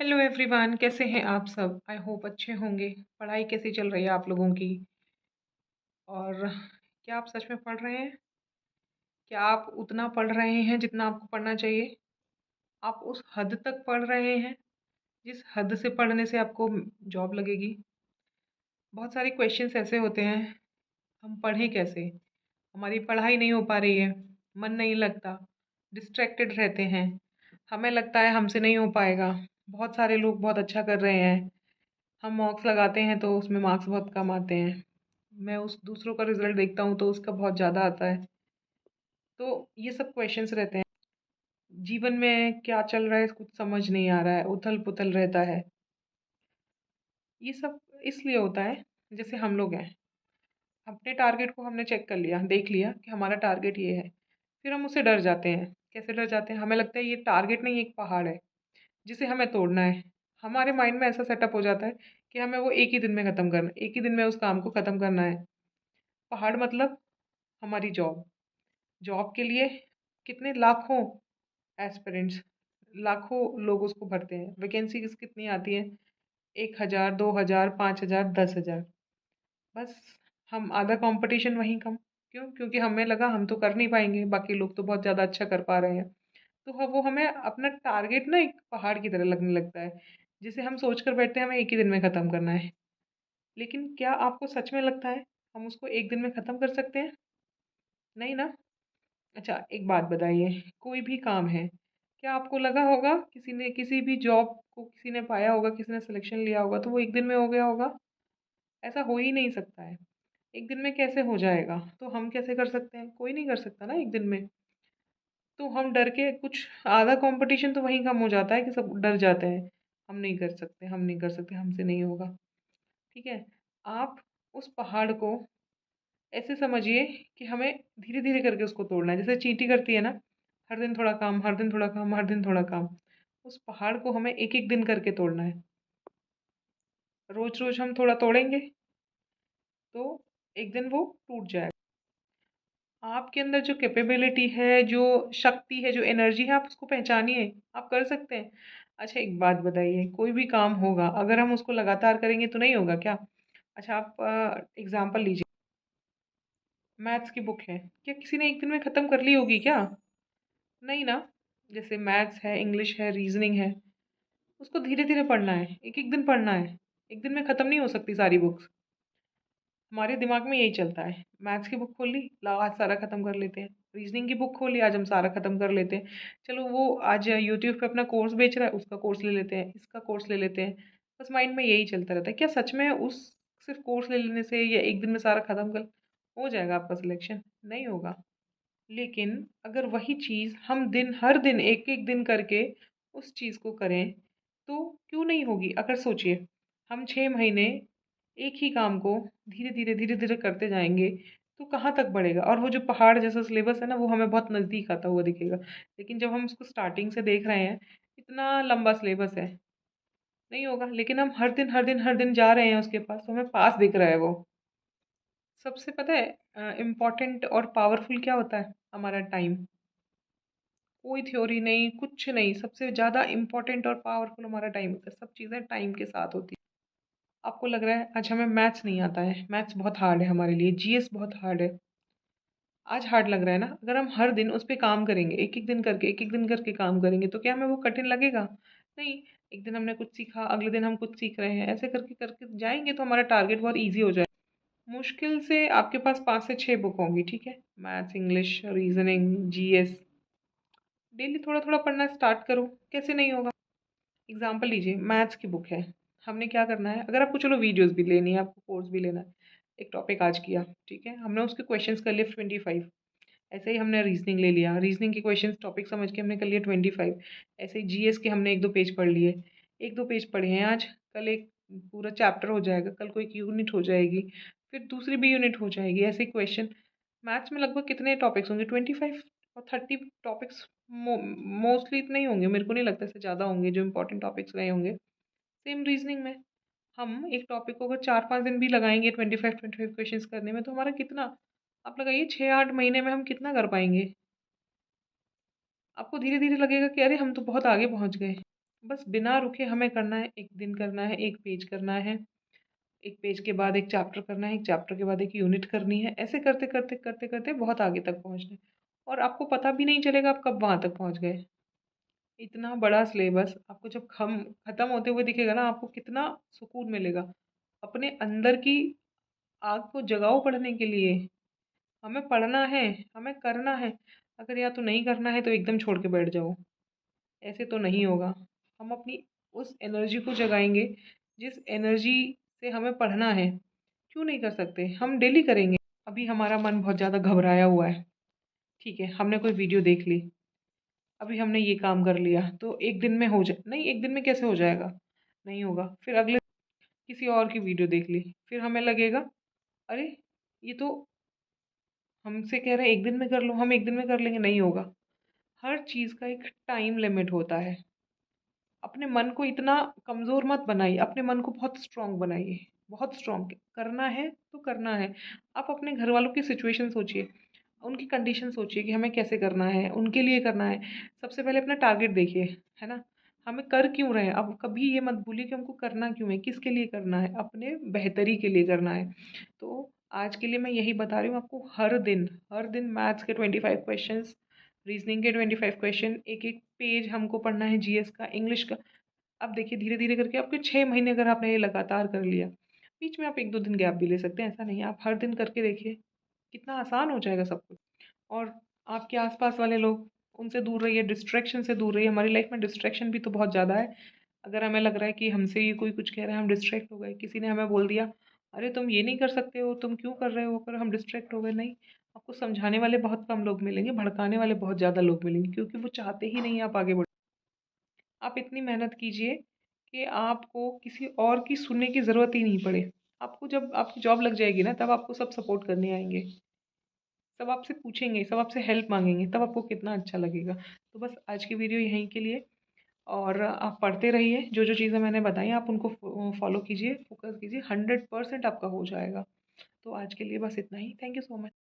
Hello everyone, कैसे हैं आप सब? आई होप अच्छे होंगे। पढ़ाई कैसी चल रही है आप लोगों की? और क्या आप सच में पढ़ रहे हैं? क्या आप उतना पढ़ रहे हैं जितना आपको पढ़ना चाहिए? आप उस हद तक पढ़ रहे हैं जिस हद से पढ़ने से आपको जॉब लगेगी? बहुत सारे क्वेश्चंस ऐसे होते हैं, हम पढ़ें कैसे? हमारी पढ़ाई नहीं हो पा रही है, मन नहीं लगता, डिस्ट्रैक्टेड रहते हैं, हमें लगता है हमसे नहीं हो पाएगा। बहुत सारे लोग बहुत अच्छा कर रहे हैं, हम मॉक्स लगाते हैं तो उसमें मार्क्स बहुत कम आते हैं। मैं उस दूसरों का रिजल्ट देखता हूँ तो उसका बहुत ज़्यादा आता है। तो ये सब क्वेश्चंस रहते हैं। जीवन में क्या चल रहा है कुछ समझ नहीं आ रहा है, उथल पुथल रहता है। ये सब इसलिए होता है, जैसे हम लोग हैं, अपने टारगेट को हमने चेक कर लिया, देख लिया कि हमारा टारगेट ये है। फिर हम उससे डर जाते हैं। कैसे डर जाते हैं? हमें लगता है ये टारगेट नहीं, एक पहाड़ है जिसे हमें तोड़ना है। हमारे माइंड में ऐसा सेटअप हो जाता है कि हमें वो एक ही दिन में ख़त्म करना है, एक ही दिन में उस काम को ख़त्म करना है। पहाड़ मतलब हमारी जॉब। जॉब के लिए कितने लाखों एस्पिरेंट्स, लाखों लोग उसको भरते हैं। वैकेंसीज कितनी आती हैं? 1,000, 2,000, 5,000, 10,000। बस हम आधा कंपटीशन वहीं कम। क्यों? क्योंकि हमें लगा हम तो कर नहीं पाएंगे, बाकी लोग तो बहुत ज़्यादा अच्छा कर पा रहे हैं। तो वो हमें अपना टारगेट ना एक पहाड़ की तरह लगने लगता है, जिसे हम सोच कर बैठते हैं हमें एक ही दिन में ख़त्म करना है। लेकिन क्या आपको सच में लगता है हम उसको एक दिन में ख़त्म कर सकते हैं? नहीं ना। अच्छा, एक बात बताइए, कोई भी काम है, क्या आपको लगा होगा किसी ने किसी भी जॉब को किसी ने पाया होगा, किसी ने सिलेक्शन लिया होगा तो वो एक दिन में हो गया होगा? ऐसा हो ही नहीं सकता है। एक दिन में कैसे हो जाएगा? तो हम कैसे कर सकते हैं? कोई नहीं कर सकता ना एक दिन में। तो हम डर के कुछ आधा कंपटीशन तो वहीं कम हो जाता है कि सब डर जाते हैं। हम नहीं कर सकते, हम नहीं कर सकते, हमसे नहीं होगा। ठीक है? आप उस पहाड़ को ऐसे समझिए कि हमें धीरे धीरे करके उसको तोड़ना है, जैसे चींटी करती है ना, हर दिन थोड़ा काम, हर दिन थोड़ा काम, हर दिन थोड़ा काम। उस पहाड़ को हमें एक एक दिन करके तोड़ना है। रोज रोज हम थोड़ा तोड़ेंगे तो एक दिन वो टूट जाएगा। आपके अंदर जो कैपेबिलिटी है, जो शक्ति है, जो एनर्जी है, आप उसको पहचानिए। आप कर सकते हैं। अच्छा, एक बात बताइए, कोई भी काम होगा अगर हम उसको लगातार करेंगे तो नहीं होगा क्या? अच्छा, आप एग्जाम्पल लीजिए। मैथ्स की बुक है, क्या किसी ने एक दिन में ख़त्म कर ली होगी क्या? नहीं ना। जैसे मैथ्स है, इंग्लिश है, रीजनिंग है, उसको धीरे धीरे पढ़ना है, एक एक दिन पढ़ना है। एक दिन में ख़त्म नहीं हो सकती सारी बुक्स। हमारे दिमाग में यही चलता है, मैथ्स की बुक खोल ली, लाओ आज सारा ख़त्म कर लेते हैं। रीजनिंग की बुक खोल ली, आज हम सारा ख़त्म कर लेते हैं। चलो, वो आज यूट्यूब पे अपना कोर्स बेच रहा है, उसका कोर्स ले लेते हैं, इसका कोर्स ले लेते हैं। बस माइंड में यही चलता रहता है। क्या सच में उस सिर्फ कोर्स ले लेने से या एक दिन में सारा ख़त्म कर हो जाएगा आपका सिलेक्शन? नहीं होगा। लेकिन अगर वही चीज़ हम हर दिन एक एक दिन करके उस चीज़ को करें तो क्यों नहीं होगी? अगर सोचिए, हम 6 महीने एक ही काम को धीरे धीरे धीरे धीरे करते जाएंगे तो कहाँ तक बढ़ेगा? और वो जो पहाड़ जैसा सिलेबस है ना, वो हमें बहुत नज़दीक आता हुआ दिखेगा। लेकिन जब हम उसको स्टार्टिंग से देख रहे हैं, इतना लंबा सिलेबस है, नहीं होगा। लेकिन हम हर दिन हर दिन हर दिन जा रहे हैं उसके पास, तो हमें पास दिख रहा है वो। सबसे पता है इम्पोर्टेंट और पावरफुल क्या होता है? हमारा टाइम। कोई थ्योरी नहीं, कुछ नहीं, सबसे ज़्यादा इम्पोर्टेंट और पावरफुल हमारा टाइम होता है। सब चीज़ें टाइम के साथ होती हैं। आपको लग रहा है आज हमें मैथ्स नहीं आता है, मैथ्स बहुत हार्ड है हमारे लिए, जीएस बहुत हार्ड है। आज हार्ड लग रहा है ना? अगर हम हर दिन उस पे काम करेंगे, एक एक दिन करके एक एक दिन करके काम करेंगे तो क्या हमें वो कठिन लगेगा? नहीं। एक दिन हमने कुछ सीखा, अगले दिन हम कुछ सीख रहे हैं, ऐसे करके करके जाएंगे तो हमारा टारगेट बहुत ईजी हो जाएगा। मुश्किल से आपके पास 5 से 6 बुक होंगी, ठीक है? Maths, English, reasoning, GS. Daily थोड़ा थोड़ा पढ़ना स्टार्ट करो। कैसे नहीं होगा? एग्जाम्पल लीजिए, मैथ्स की बुक है। हमने क्या करना है, अगर आपको चलो वीडियोस भी लेनी है, आपको कोर्स भी लेना है, एक टॉपिक आज किया, ठीक है, हमने उसके क्वेश्चंस कर लिए 25। ऐसे ही हमने रीजनिंग ले लिया, रीजनिंग के क्वेश्चंस टॉपिक समझ के हमने कर लिया 25। ऐसे ही जीएस के हमने एक दो पेज पढ़ लिए। एक दो पेज पढ़े हैं आज, कल एक पूरा चैप्टर हो जाएगा, कल को एक यूनिट हो जाएगी, फिर दूसरी भी यूनिट हो जाएगी। ऐसे क्वेश्चन मैथ्स में लगभग कितने टॉपिक्स होंगे? 25 और 30 टॉपिक्स। मोस्टली इतने ही होंगे, मेरे को नहीं लगता इससे ज़्यादा होंगे जो इंपॉर्टेंट टॉपिक्स रहे होंगे। सेम रीजनिंग में हम एक टॉपिक को अगर 4-5 दिन भी लगाएंगे 25 क्वेश्चंस करने में, तो हमारा कितना, आप लगाइए, 6-8 महीने में हम कितना कर पाएंगे? आपको धीरे धीरे लगेगा कि अरे हम तो बहुत आगे पहुंच गए। बस बिना रुके हमें करना है, 1 दिन करना है, 1 पेज करना है, 1 पेज के बाद 1 चैप्टर करना है, 1 चैप्टर के बाद 1 यूनिट करनी है। ऐसे करते-करते, करते-करते बहुत आगे तक पहुँचना है और आपको पता भी नहीं चलेगा आप कब वहाँ तक पहुँच गए। इतना बड़ा सिलेबस आपको जब खत्म होते हुए दिखेगा ना, आपको कितना सुकून मिलेगा। अपने अंदर की आग को जगाओ पढ़ने के लिए। हमें पढ़ना है, हमें करना है। अगर या तो नहीं करना है तो एकदम छोड़ के बैठ जाओ। ऐसे तो नहीं होगा। हम अपनी उस एनर्जी को जगाएँगे, जिस एनर्जी से हमें पढ़ना है। क्यों नहीं कर सकते? हम डेली करेंगे। अभी हमारा मन बहुत ज़्यादा घबराया हुआ है, ठीक है, हमने कोई वीडियो देख ली, अभी हमने ये काम कर लिया, तो 1 दिन में हो जाए नहीं, 1 दिन में कैसे हो जाएगा? नहीं होगा। फिर अगले किसी और की वीडियो देख ली, फिर हमें लगेगा, अरे! ये तो हमसे कह रहे हैं 1 दिन में कर लो, हम 1 दिन में कर लेंगे, नहीं होगा। हर चीज़ का एक टाइम लिमिट होता है। अपने मन को इतना कमज़ोर मत बनाइए, अपने मन को बहुत स्ट्रॉन्ग बनाइए, बहुत स्ट्रॉन्ग। करना है तो करना है। आप अपने घरवालों की सिचुएशन सोचिए, उनकी कंडीशन सोचिए कि हमें कैसे करना है, उनके लिए करना है। सबसे पहले अपना टारगेट देखिए, है ना? हमें कर क्यों रहे हैं? अब कभी ये मत भूलिए कि हमको करना क्यों है, किसके लिए करना है? अपने बेहतरी के लिए करना है। तो आज के लिए मैं यही बता रही हूँ आपको, हर दिन मैथ्स के 25 क्वेश्चंस, रीजनिंग के 25 क्वेश्चन, एक-एक पेज हमको पढ़ना है जीएस का, इंग्लिश का। अब देखिए धीरे-धीरे करके आपके 6 महीने अगर आपने ये लगातार कर लिया, बीच में आप 1-2 दिन गैप भी ले सकते हैं, ऐसा नहीं है। आप हर दिन करके देखिए, कितना आसान हो जाएगा सब कुछ। और आपके आस-पास वाले लोग, उनसे दूर रहिए, डिस्ट्रैक्शन से दूर रहिए। हमारी लाइफ में डिस्ट्रैक्शन भी तो बहुत ज़्यादा है। अगर हमें लग रहा है कि हमसे ही कोई कुछ कह रहा है, हम डिस्ट्रैक्ट हो गए। किसी ने हमें बोल दिया, "अरे! तुम ये नहीं कर सकते हो, तुम क्यों कर रहे हो?" पर हम डिस्ट्रैक्ट हो गए। नहीं, आपको समझाने वाले बहुत कम लोग मिलेंगे, भड़काने वाले बहुत ज़्यादा लोग मिलेंगे क्योंकि वो चाहते ही नहीं आप आगे बढ़ो। आप इतनी मेहनत कीजिए कि आपको किसी और की सुनने की ज़रूरत ही नहीं पड़े। आपको जब आपकी जॉब लग जाएगी ना, तब आपको सब सपोर्ट करने आएँगे। सब आपसे पूछेंगे, सब आपसे हेल्प माँगेंगे, तब आपको कितना अच्छा लगेगा। तो बस आज की वीडियो यहीं के लिए, और आप पढ़ते रहिए, जो-जो चीज़ें मैंने बताई आप उनको फॉलो कीजिए, फ़ोकस कीजिए, 100% आपका हो जाएगा। तो आज के लिए बस इतना ही। Thank you so much.